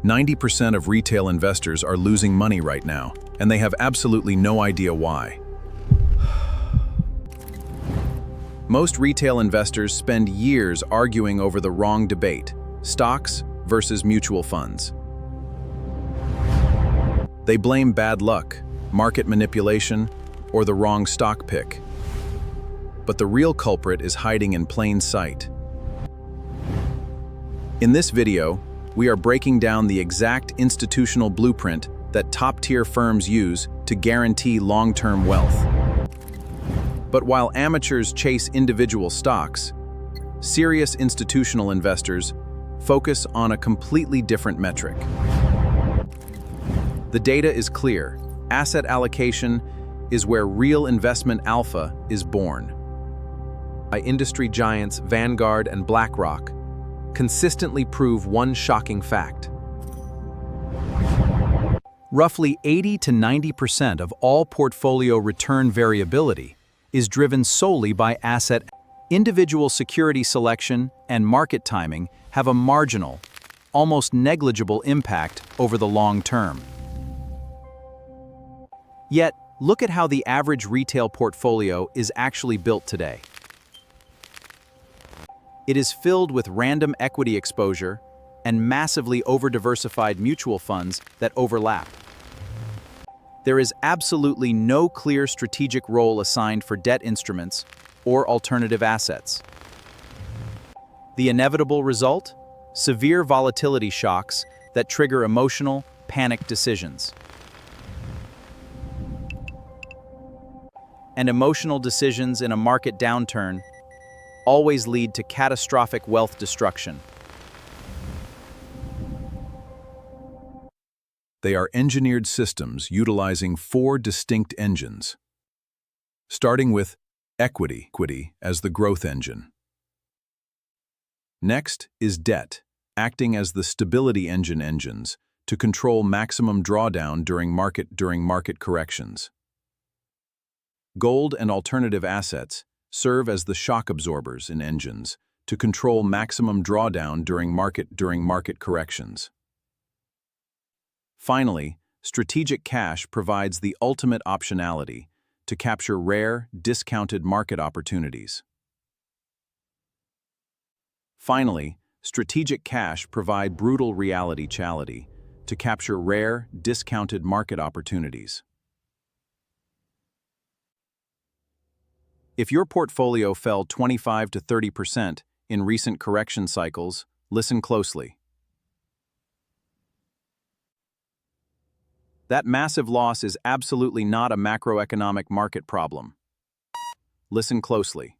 90% of retail investors are losing money right now, and they have absolutely no idea why. Most retail investors spend years arguing over the wrong debate: stocks versus mutual funds. They blame bad luck, market manipulation, or the wrong stock pick. But the real culprit is hiding in plain sight. In this video, we are breaking down the exact institutional blueprint that top-tier firms use to guarantee long-term wealth. But while amateurs chase individual stocks, serious institutional investors focus on a completely different metric. The data is clear. Asset allocation is where real investment alpha is born. By industry giants Vanguard and BlackRock consistently prove one shocking fact. Roughly 80 to 90% of all portfolio return variability is driven solely by asset. Individual security selection and market timing have a marginal, almost negligible impact over the long term. Yet, look at how the average retail portfolio is actually built today. It is filled with random equity exposure and massively over-diversified mutual funds that overlap. There is absolutely no clear strategic role assigned for debt instruments or alternative assets. The inevitable result? Severe volatility shocks that trigger emotional, panicked decisions. And emotional decisions in a market downturn always lead to catastrophic wealth destruction. They are engineered systems utilizing 4 distinct engines, starting with equity as the growth engine. Next is debt, acting as the stability engines to control maximum drawdown during market corrections. Gold and alternative assets serve as the shock absorbers in engines to control maximum drawdown during market corrections. Finally, strategic cash provides the ultimate optionality to capture rare, discounted market opportunities. Finally, strategic cash provide brutal reality to capture rare, discounted market opportunities. If your portfolio fell 25 to 30% in recent correction cycles, listen closely. That massive loss is absolutely not a macroeconomic market problem. Listen closely.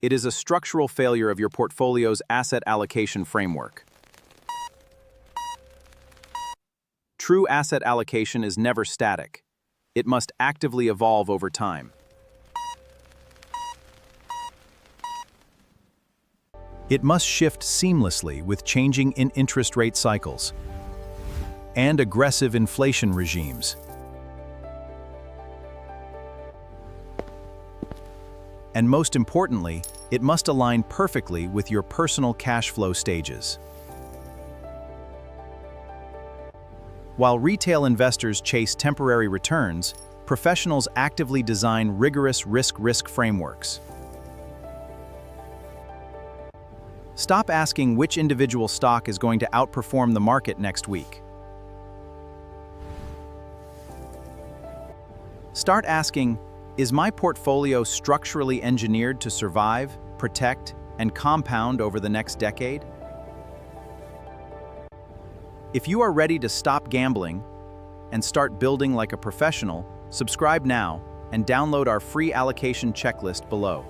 It is a structural failure of your portfolio's asset allocation framework. True asset allocation is never static. It must actively evolve over time. It must shift seamlessly with changing interest rate cycles and aggressive inflation regimes. And most importantly, it must align perfectly with your personal cash flow stages. While retail investors chase temporary returns, professionals actively design rigorous risk frameworks. Stop asking which individual stock is going to outperform the market next week. Start asking, is my portfolio structurally engineered to survive, protect, and compound over the next decade? If you are ready to stop gambling and start building like a professional, subscribe now and download our free allocation checklist below.